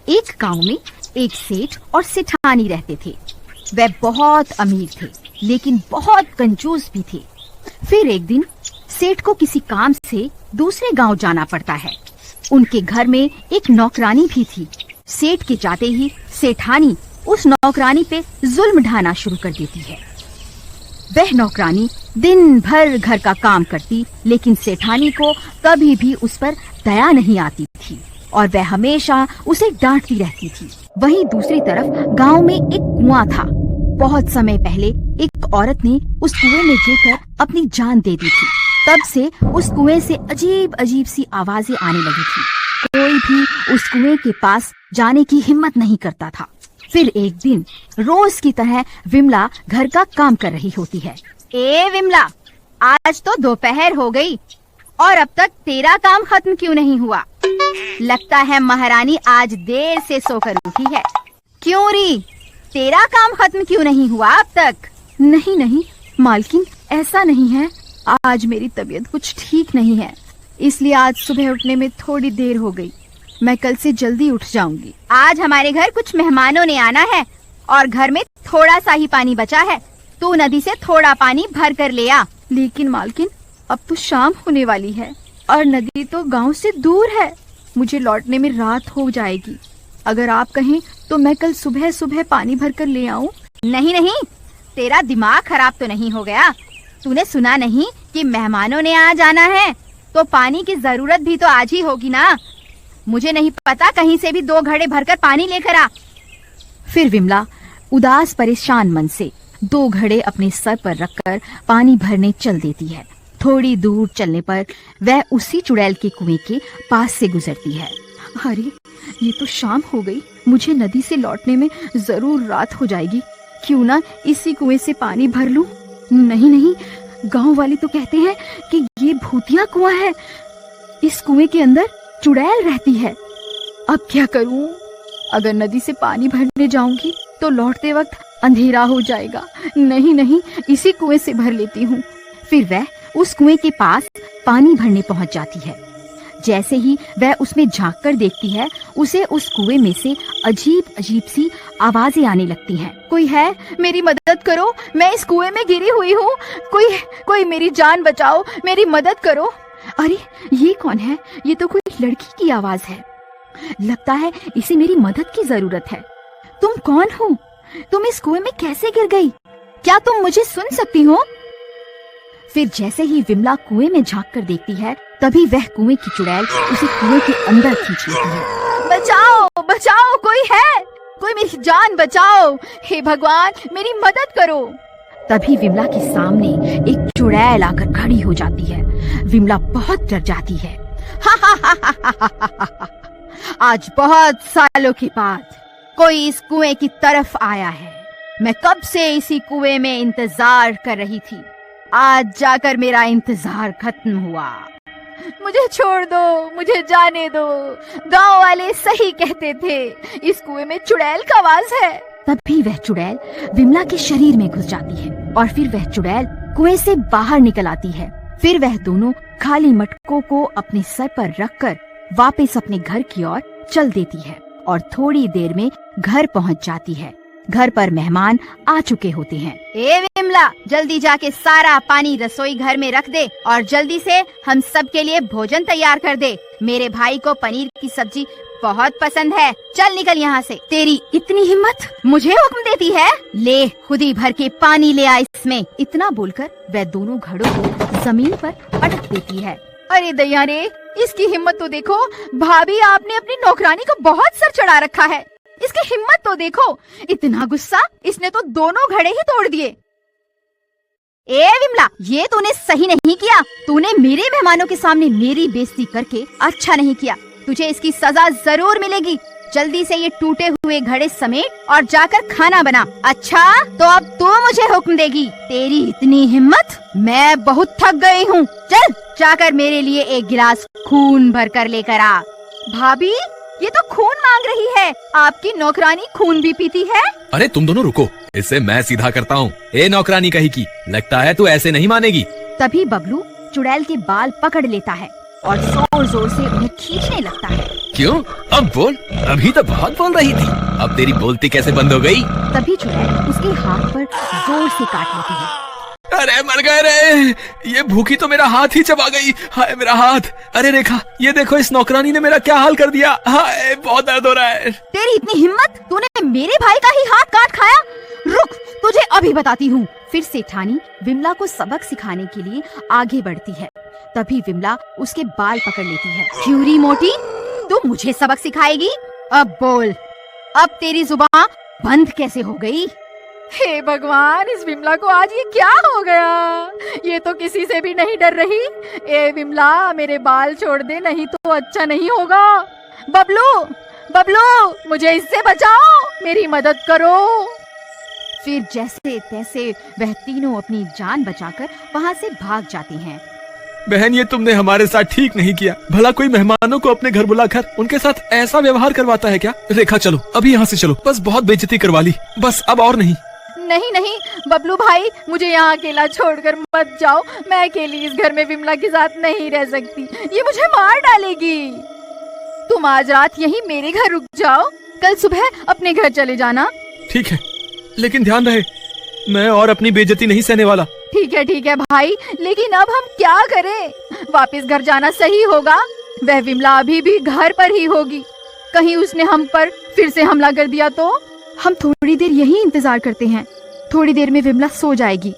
एक गांव में एक सेठ और सेठानी रहते थे। वे बहुत अमीर थे लेकिन बहुत कंजूस भी थे। फिर एक दिन सेठ को किसी काम से दूसरे गांव जाना पड़ता है। उनके घर में एक नौकरानी भी थी। सेठ के जाते ही सेठानी उस नौकरानी पे जुल्म ढाना शुरू कर देती है। वह नौकरानी दिन भर घर का काम करती लेकिन सेठानी को कभी भी उस पर दया नहीं आती थी और वह हमेशा उसे डांटती रहती थी। वहीं दूसरी तरफ गांव में एक कुआं था। बहुत समय पहले एक औरत ने उस कुएं में गिरकर अपनी जान दे दी थी। तब से उस कुएं से अजीब अजीब सी आवाजें आने लगी थी। कोई भी उस कुएं के पास जाने की हिम्मत नहीं करता था। फिर एक दिन रोज की तरह विमला घर का काम कर रही होती है। ए विमला, आज तो दोपहर हो गई और अब तक तेरा काम खत्म क्यों नहीं हुआ? लगता है महारानी आज देर से सोकर उठी है। क्यों री, तेरा काम खत्म क्यों नहीं हुआ अब तक? नहीं मालकिन, ऐसा नहीं है। आज मेरी तबीयत कुछ ठीक नहीं है, इसलिए आज सुबह उठने में थोड़ी देर हो गई। मैं कल से जल्दी उठ जाऊंगी। आज हमारे घर कुछ मेहमानों ने आना है और घर में थोड़ा सा ही पानी बचा है। तू नदी से थोड़ा पानी भर कर ले आ। लेकिन मालकिन, अब तो शाम होने वाली है और नदी तो गांव से दूर है। मुझे लौटने में रात हो जाएगी। अगर आप कहें तो मैं कल सुबह सुबह पानी भर कर ले आऊं। नहीं, तेरा दिमाग खराब तो नहीं हो गया? तूने सुना नहीं कि मेहमानों ने आज आना है तो पानी की जरूरत भी तो आज ही होगी ना। मुझे नहीं पता, कहीं से भी 2 घड़े भरकर पानी लेकर आ। फिर विमला उदास परेशान मन से 2 घड़े अपने सर पर रखकर पानी भरने चल देती है। थोड़ी दूर चलने पर वह उसी चुड़ैल के कुएं के पास से गुजरती है। अरे, ये तो शाम हो गई। मुझे नदी से लौटने में जरूर रात हो जाएगी। क्यों ना इसी कुएं से पानी भर लूं। नहीं, गांव वाले तो कहते हैं कि ये भूतिया कुआं है। इस कुएं के अंदर चुड़ैल रहती है। अब क्या करूं? अगर नदी से पानी भरने जाऊंगी तो लौटते वक्त अंधेरा हो जाएगा। नहीं, इसी कुएं से भर लेती हूँ। फिर वह उस कुएं के पास पानी भरने पहुंच जाती है। जैसे ही वह उसमें झांक कर देखती है, उसे उस कुएं में से अजीब अजीब सी आवाजें आने लगती हैं। कोई है? मेरी मदद करो, मैं इस कुएं में गिरी हुई हूँ। कोई मेरी जान बचाओ, मेरी मदद करो। अरे, ये कौन है? ये तो कोई लड़की की आवाज है। लगता है इसे मेरी मदद की जरूरत है। तुम कौन हो? तुम इस कुएं में कैसे गिर गई? क्या तुम मुझे सुन सकती हो? फिर जैसे ही विमला कुएं में झांक कर देखती है, तभी वह कुएं की चुड़ैल उसे कुएं के अंदर खींच लेती है। बचाओ, कोई है? कोई मेरी जान बचाओ। हे भगवान, मेरी मदद करो। तभी विमला के सामने एक चुड़ैल आकर खड़ी हो जाती है। विमला बहुत डर जाती है। आज बहुत सालों के बाद कोई इस कुएं की तरफ आया है। मैं कब से इसी कुएं में इंतजार कर रही थी। आज जाकर मेरा इंतजार खत्म हुआ। मुझे छोड़ दो, मुझे जाने दो। गांव वाले सही कहते थे, इस कुएं में चुड़ैल का वास है। तभी वह चुड़ैल विमला के शरीर में घुस जाती है और फिर वह चुड़ैल कुएं से बाहर निकल आती है। फिर वह दोनों खाली मटकों को अपने सर पर रखकर वापस अपने घर की ओर चल देती है और थोड़ी देर में घर पहुंच जाती है। घर पर मेहमान आ चुके होते हैं। ए विमला, जल्दी जाके सारा पानी रसोई घर में रख दे और जल्दी से हम सब के लिए भोजन तैयार कर दे। मेरे भाई को पनीर की सब्जी बहुत पसंद है। चल निकल यहाँ से। तेरी इतनी हिम्मत, मुझे हुक्म देती है? ले, खुद ही भर के पानी ले आ इसमें। इतना बोलकर वह दोनों घड़ों को जमीन पर पटक देती है। अरे दैया रे, इसकी हिम्मत तो देखो। भाभी, आपने अपनी नौकरानी को बहुत सर चढ़ा रखा है। इसकी हिम्मत तो देखो। इतना गुस्सा, इसने तो दोनों घड़े ही तोड़ दिए। ए विमला, ये तूने सही नहीं किया। तूने मेरे मेहमानों के सामने मेरी बेइज्जती करके अच्छा नहीं किया। तुझे इसकी सजा जरूर मिलेगी। जल्दी से ये टूटे हुए घड़े समेट और जाकर खाना बना। अच्छा, तो अब तू मुझे हुक्म देगी? तेरी इतनी हिम्मत? मैं बहुत थक गई हूँ। चल जाकर मेरे लिए एक गिलास खून भर कर लेकर आ। भाभी, ये तो खून मांग रही है। आपकी नौकरानी खून भी पीती है? अरे तुम दोनों रुको, इसे मैं सीधा करता हूँ। ए नौकरानी कहीं की, लगता है तू ऐसे नहीं मानेगी। तभी बबलू चुड़ैल के बाल पकड़ लेता है और जोर जोर से उन्हें खींचने लगता है। क्यों? अब बोल। अभी तो बहुत बोल रही थी, अब तेरी बोलती कैसे बंद हो गई? तभी चुड़ैल उसके हाथ पर जोर से काट लेती है। अरे मर गए रे, ये भूखी तो मेरा हाथ ही चबा गई। हाय मेरा हाथ। अरे रेखा, ये देखो इस नौकरानी ने मेरा क्या हाल कर दिया। हाय बहुत दर्द हो रहा है। तेरी इतनी हिम्मत, तूने मेरे भाई का ही हाथ काट खाया? रुक, तुझे अभी बताती हूँ। फिर सेठानी विमला को सबक सिखाने के लिए आगे बढ़ती है। तभी विमला उसके बाल पकड़ लेती है। क्यूरी मोटी, तू मुझे सबक सिखाएगी? अब बोल, अब तेरी जुबान बंद कैसे हो गई? हे भगवान, इस विमला को आज ये क्या हो गया? ये तो किसी से भी नहीं डर रही। ए विमला, मेरे बाल छोड़ दे, नहीं तो अच्छा नहीं होगा। बबलू, बबलू, मुझे इससे बचाओ, मेरी मदद करो। फिर जैसे तैसे वह तीनों अपनी जान बचाकर वहाँ से भाग जाते हैं। बहन, ये तुमने हमारे साथ ठीक नहीं किया। भला कोई मेहमानों को अपने घर बुलाकर उनके साथ ऐसा व्यवहार करवाता है क्या? रेखा चलो, अभी यहाँ से चलो। बस बहुत बेइज्जती करवा ली, बस अब और नहीं। नहीं नहीं बबलू भाई, मुझे यहाँ अकेला छोड़कर मत जाओ। मैं अकेली इस घर में विमला के साथ नहीं रह सकती, ये मुझे मार डालेगी। तुम आज रात यहीं मेरे घर रुक जाओ, कल सुबह अपने घर चले जाना। ठीक है, लेकिन ध्यान रहे, मैं और अपनी बेइज्जती नहीं सहने वाला। ठीक है भाई, लेकिन अब हम क्या करें? वापस घर जाना सही होगा। वह विमला अभी भी घर पर ही होगी, कहीं उसने हम पर फिर से हमला कर दिया तो? हम थोड़ी देर यहीं इंतजार करते हैं। थोड़ी देर में विमला सो जाएगी,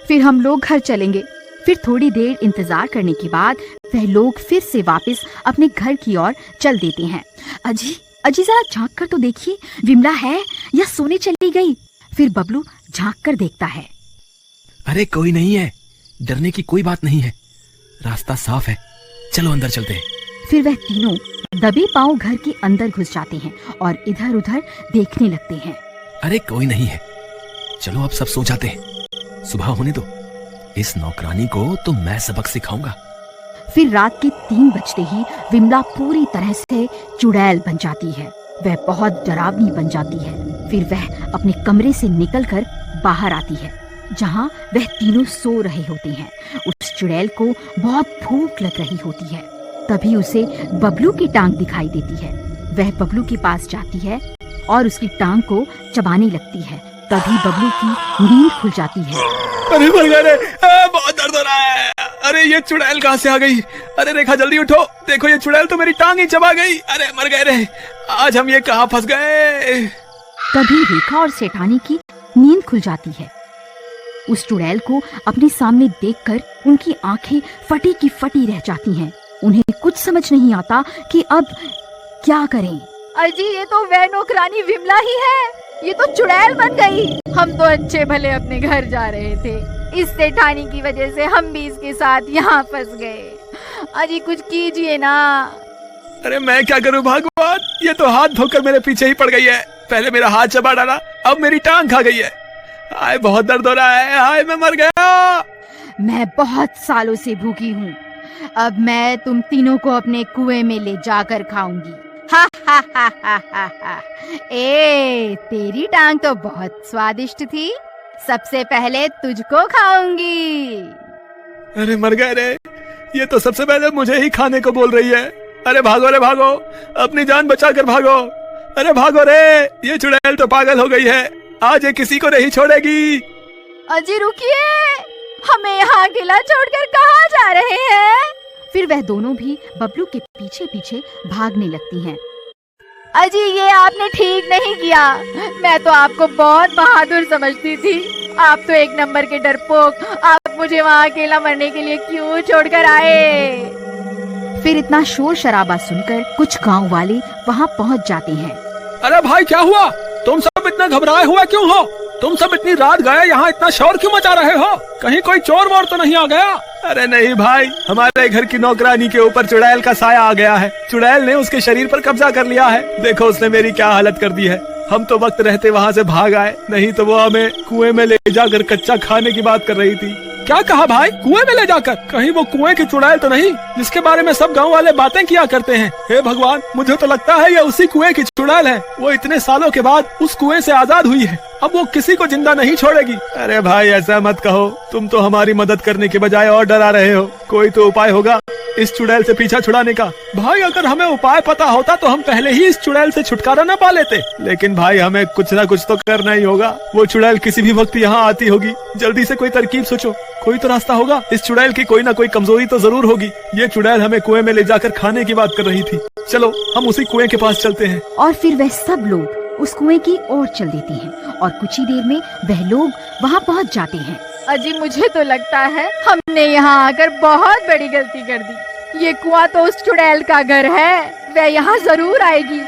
फिर हम लोग घर चलेंगे। फिर थोड़ी देर इंतजार करने के बाद वह लोग फिर से वापस अपने घर की ओर चल देते हैं। अजी, अजी जरा झांक कर तो देखिए, विमला है या सोने चली गई? फिर बबलू झांक कर देखता है। अरे कोई नहीं है, डरने की कोई बात नहीं है, रास्ता साफ है, चलो अंदर चलते हैं। फिर वह तीनों दबे पांव घर के अंदर घुस जाते हैं और इधर उधर देखने लगते हैं। अरे कोई नहीं है, चलो अब सब सो जाते हैं, सुबह होने दो। इस नौकरानी को तो मैं सबक सिखाऊंगा। फिर रात के 3 बजते ही विमला पूरी तरह से चुड़ैल बन जाती है। वह बहुत डरावनी बन जाती है। फिर वह अपने कमरे से निकलकर बाहर आती है, जहाँ वह तीनों सो रहे होते हैं। उस चुड़ैल को बहुत भूख लग रही होती है। तभी उसे बबलू की टांग दिखाई देती है। वह बबलू के पास जाती है और उसकी टांग को चबाने लगती है। तभी बबलू की नींद खुल जाती है। अरे मर गए रे, बहुत दर्द हो रहा है। अरे ये चुड़ैल कहाँ से आ गई? अरे रेखा जल्दी उठो, देखो ये चुड़ैल तो मेरी टांग ही चबा गई। अरे मर गए रे, आज हम ये कहाँ फंस गए? तभी रेखा और सेठानी की नींद खुल जाती है। उस चुड़ैल को अपने सामने देखकर उनकी आंखें फटी की फटी रह जाती हैं। उन्हें कुछ समझ नहीं आता कि अब क्या करें। अजी, ये तो वह नौकरानी विमला ही है, ये तो चुड़ैल बन गई। हम तो अच्छे भले अपने घर जा रहे थे, इस सेठानी की वजह से हम भी इसके साथ यहाँ फंस गए। अजी कुछ कीजिए ना। अरे मैं क्या करूं भगवान, ये तो हाथ धोकर मेरे पीछे ही पड़ गई है। पहले मेरा हाथ चबा डाला, अब मेरी टांग खा गई है। हाय बहुत दर्द हो रहा है, हाय मैं मर गया। मैं बहुत सालों से भूखी हूँ, अब मैं तुम तीनों को अपने कुएं में ले जाकर खाऊंगी। हा हा हा हा हा हा। ए, तेरी टांग तो बहुत स्वादिष्ट थी, सबसे पहले तुझको खाऊंगी। अरे मर गए रे, ये तो सबसे पहले मुझे ही खाने को बोल रही है। अरे भागो रे भागो, अपनी जान बचा कर भागो। अरे भागो रे, ये चुड़ैल तो पागल हो गई है, आज ये किसी को नहीं छोड़ेगी। अजी रुकिए, हमें यहाँ अकेला छोड़कर कहाँ जा रहे हैं? फिर वह दोनों भी बबलू के पीछे पीछे भागने लगती हैं। अजी ये आपने ठीक नहीं किया, मैं तो आपको बहुत बहादुर समझती थी। आप तो एक नंबर के डरपोक, आप मुझे वहाँ अकेला मरने के लिए क्यों छोड़कर आए? फिर इतना शोर शराबा सुनकर कुछ गांव वाले वहाँ पहुँच जाते हैं। अरे भाई क्या हुआ? तुम सब इतना घबराए हुए क्यों हो? तुम सब इतनी रात गए यहाँ इतना शोर क्यों मचा रहे हो? कहीं कोई चोर वोर तो नहीं आ गया? अरे नहीं भाई, हमारे घर की नौकरानी के ऊपर चुड़ैल का साया आ गया है। चुड़ैल ने उसके शरीर पर कब्जा कर लिया है। देखो उसने मेरी क्या हालत कर दी है। हम तो वक्त रहते वहाँ से भाग आए, नहीं तो वो हमें कुएं में ले जाकर कच्चा खाने की बात कर रही थी। क्या कहा भाई? कुएं में ले जाकर? कहीं वो कुएं की चुड़ैल तो नहीं जिसके बारे में सब गांव वाले बातें किया करते हैं? हे भगवान, मुझे तो लगता है ये उसी कुएं की चुड़ैल है। वो इतने सालों के बाद उस कुएं से आजाद हुई है। अब वो किसी को जिंदा नहीं छोड़ेगी। अरे भाई ऐसा मत कहो, तुम तो हमारी मदद करने के बजाय और डरा रहे हो। कोई तो उपाय होगा इस चुड़ैल से पीछा छुड़ाने का। भाई अगर हमें उपाय पता होता तो हम पहले ही इस चुड़ैल से छुटकारा न पा लेते। लेकिन भाई हमें कुछ ना कुछ तो करना ही होगा। वो चुड़ैल किसी भी वक्त यहाँ आती होगी। जल्दी से कोई तरकीब सोचो, कोई तो रास्ता होगा। इस चुड़ैल की कोई ना कोई कमजोरी तो जरूर होगी। ये चुड़ैल हमें कुएं में ले जाकर खाने की बात कर रही थी। चलो हम उसी कुएं के पास चलते हैं। और फिर वह सब लोग उस कुएं की ओर चल देते हैं और कुछ ही देर में वह लोग वहाँ पहुँच जाते हैं। अजी मुझे तो लगता है हमने यहाँ आकर बहुत बड़ी गलती कर दी। ये कुआं तो उस चुड़ैल का घर है, वह यहाँ जरूर आएगी।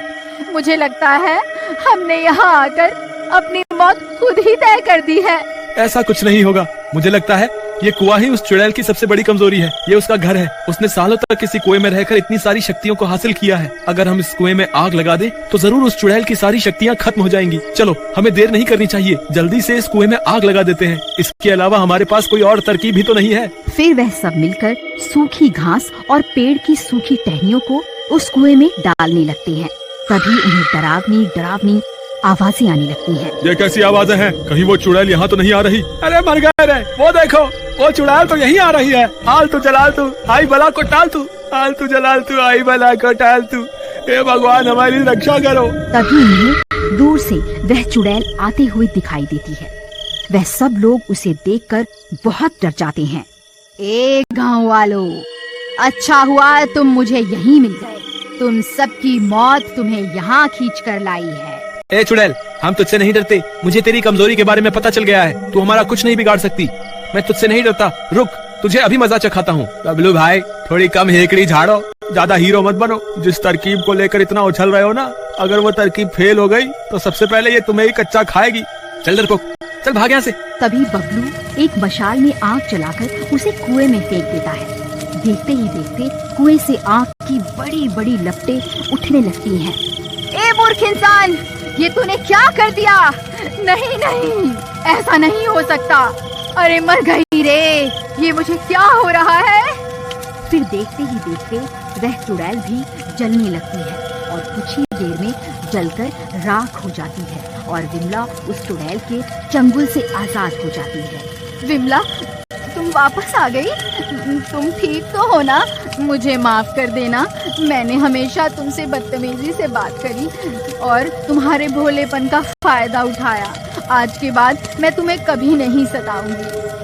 मुझे लगता है हमने यहाँ आकर अपनी मौत खुद ही तय कर दी है। ऐसा कुछ नहीं होगा। मुझे लगता है ये कुआं ही उस चुड़ैल की सबसे बड़ी कमजोरी है। ये उसका घर है। उसने सालों तक किसी कुएं में रहकर इतनी सारी शक्तियों को हासिल किया है। अगर हम इस कुएं में आग लगा दें तो जरूर उस चुड़ैल की सारी शक्तियां खत्म हो जाएंगी। चलो हमें देर नहीं करनी चाहिए, जल्दी से इस कुएं में आग लगा देते हैं। इसके अलावा हमारे पास कोई और तरकीब भी तो नहीं है। फिर वह सब मिलकर सूखी घास और पेड़ की सूखी टहनियों को उस कुएं में डालने लगते हैं। तभी उन्हें डरावनी डरावनी आवाजें आने लगती हैं। ये कैसी आवाजें हैं? कहीं वो चुड़ैल यहाँ तो नहीं आ रही? अरे मर गए रे, वो देखो वो चुड़ैल तो यहीं आ रही है। आलतू जलालतू आई बला को टालतू, आलतू जलालतू आई बला को टालतू। हे भगवान हमारी रक्षा करो। तभी उन्हें दूर से वह चुड़ैल आते हुए दिखाई देती है। वह सब लोग उसे देखकर बहुत डर जाते हैं। ए गांव वालों, अच्छा हुआ तुम मुझे यहीं मिल गए। तुम सबकी मौत तुम्हें यहाँ खींच कर लाई है। ए चुड़ैल, हम तुझसे नहीं डरते। मुझे तेरी कमजोरी के बारे में पता चल गया है। तू हमारा कुछ नहीं बिगाड़ सकती। मैं तुझसे नहीं डरता। रुक, तुझे अभी मजा चखाता हूँ। बबलू भाई थोड़ी कम हेकड़ी झाड़ो, ज्यादा हीरो मत बनो। जिस तरकीब को लेकर इतना उछल रहे हो ना, अगर वो तरकीब फेल हो गई तो सबसे पहले ये तुम्हें ही कच्चा खाएगी। चल डरपोक, चल भाग यहाँ से। तभी बबलू एक मशाल में आग जलाकर उसे कुएं में फेंक देता है। देखते ही देखते कुएं से आग की बड़ी बड़ी लपटें उठने लगती हैं। ए मूर्ख इंसान, ये तूने क्या कर दिया? नहीं नहीं, ऐसा नहीं हो सकता। अरे मर गई रे, ये मुझे क्या हो रहा है? फिर देखते ही देखते वह चुड़ैल भी जलने लगती है और कुछ ही देर में जलकर राख हो जाती है और विमला उस चुड़ैल के चंगुल से आजाद हो जाती है। विमला, तुम वापस आ गई? तुम ठीक तो हो ना? मुझे माफ कर देना, मैंने हमेशा तुमसे बदतमीजी से बात करी और तुम्हारे भोलेपन का फायदा उठाया। आज के बाद मैं तुम्हें कभी नहीं सताऊंगी।